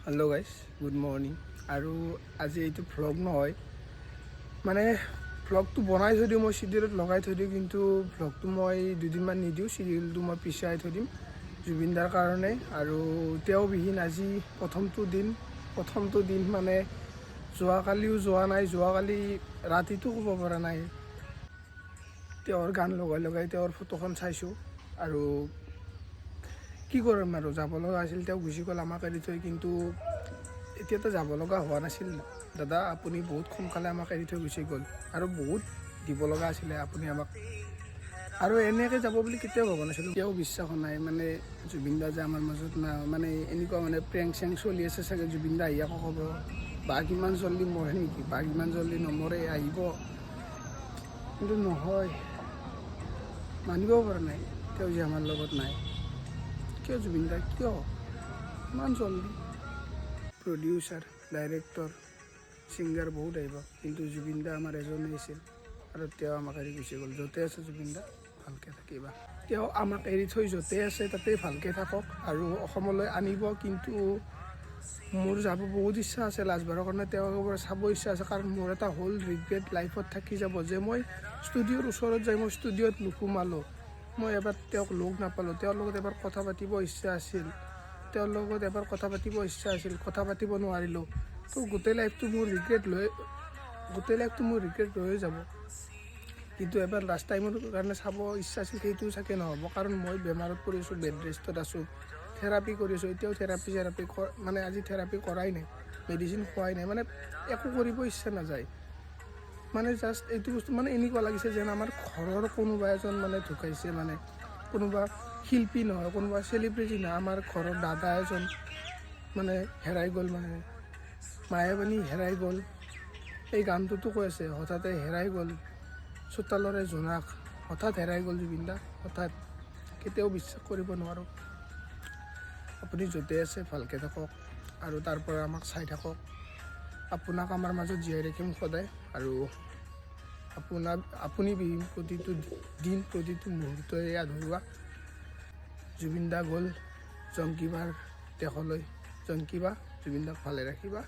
Hello' guys, good morning. আৰু আজি এইটো ভ্লগ নহয়, মানে ভ্লগটো বনাই থৈ দিওঁ, মই চিডিউলত লগাই থৈ দিওঁ, কিন্তু ভ্লগটো মই দুদিনমান নিদিওঁ, চিডিউলটো মই পিছুৱাই থৈ দিম জুবিনদাৰ কাৰণে। আৰু তেওঁ বিহীন আজি প্ৰথমটো দিন মানে যোৱাকালিও যোৱা নাই, যোৱাকালি ৰাতিটো ক'ব পৰা নাই। তেওঁৰ গান লগাই লগাই তেওঁৰ ফটোখন চাইছোঁ। আৰু কি কৰিম আৰু, যাব লগা আছিল, তেওঁ গুচি গ'ল আমাক এৰি থৈ। কিন্তু এতিয়াতো যাব লগা হোৱা নাছিল দাদা, আপুনি বহুত সোনকালে আমাক এৰি থৈ গুচি গ'ল, আৰু বহুত দিব লগা আছিলে আপুনি আমাক। আৰু এনেকৈ যাব বুলি কেতিয়াও ভবা নাছিলোঁ, কেতিয়াও বিশ্বাস নাই মানে জুবিন দা যে আমাৰ মাজত মানে এনেকুৱা মানে প্ৰেংক চেংক চলি আছে চাগে। জুবিন দা আহি আকৌ ক'ব বা কিমান জল্দি মৰে নেকি, বা কিমান জল্দি নমৰে, আহিব। কিন্তু নহয়, মানিব পৰা নাই তেওঁ যে আমাৰ লগত নাই। কিয় জুবিন দা, কিয় ইমান জল্দি? প্ৰডিউচাৰ, ডাইৰেক্টৰ, ছিংগাৰ বহুত আহিব, কিন্তু জুবিন দা আমাৰ এজনেই আছিল, আৰু তেওঁ আমাক এৰি গুচি গ'ল। য'তে আছে জুবিন দা, ভালকৈ থাকিবা। তেওঁ আমাক এৰি থৈ য'তে আছে তাতেই ভালকৈ থাকক, আৰু অসমলৈ আনিব। কিন্তু মোৰ যাব বহুত ইচ্ছা আছে, লাষ্টবাৰৰ কাৰণে তেওঁক এবাৰ চাব ইচ্ছা আছে। কাৰণ মোৰ এটা হ'ল ৰিগ্ৰেট লাইফত থাকি যাব, যে মই ষ্টুডিঅ'ৰ ওচৰত যাই মই ষ্টুডিঅ'ত নোসোমালোঁ, মই এবাৰ তেওঁক লগ নাপালোঁ। তেওঁৰ লগত এবাৰ কথা পাতিব ইচ্ছা আছিল, কথা পাতিব নোৱাৰিলোঁ। তো গোটেই লাইফটো মোৰ ৰিগ্ৰেট ৰৈয়ে যাব। কিন্তু এবাৰ লাষ্ট টাইমৰ কাৰণে চাব ইচ্ছা আছিল, সেইটো চাগে নহ'ব। কাৰণ মই বেমাৰত পৰি আছোঁ, বেড ৰেষ্টত আছোঁ, থেৰাপি কৰিছোঁ। এতিয়াও থেৰাপি মানে আজি থেৰাপি কৰাই নাই, মেডিচিন খোৱাই নাই, মানে একো কৰিব ইচ্ছা নাযায়। মানে জাষ্ট এইটো বস্তু মানে এনেকুৱা লাগিছে যেন আমাৰ ঘৰৰ কোনোবা এজন মানে ঢুকাইছে, মানে কোনোবা শিল্পী নহয়, কোনোবা চেলিব্ৰিটি নহয়, আমাৰ ঘৰৰ দাদা এজন মানে হেৰাই গ'ল, মানে মায়াবানী হেৰাই গ'ল। এই গানটোতো কৈ আছে, হঠাতে হেৰাই গ'ল চোতালৰে জোনাক, হঠাৎ হেৰাই গ'ল জুবিন দা, হঠাৎ। কেতিয়াও বিশ্বাস কৰিব নোৱাৰোঁ। আপুনি য'তে আছে ভালকৈ থাকক, আৰু তাৰ পৰা আমাক চাই থাকক। আপোনাক আমাৰ মাজত জীয়াই ৰাখিম সদায়। আৰু আপুনি বিহীন প্ৰতিটো দিন, প্ৰতিটো মুহূৰ্তই আধৰুৱা। জুবিন দা গ'ল জংকীবাৰ দেশলৈ, জংকীবা জুবিন দাক ভালে ৰাখিবা।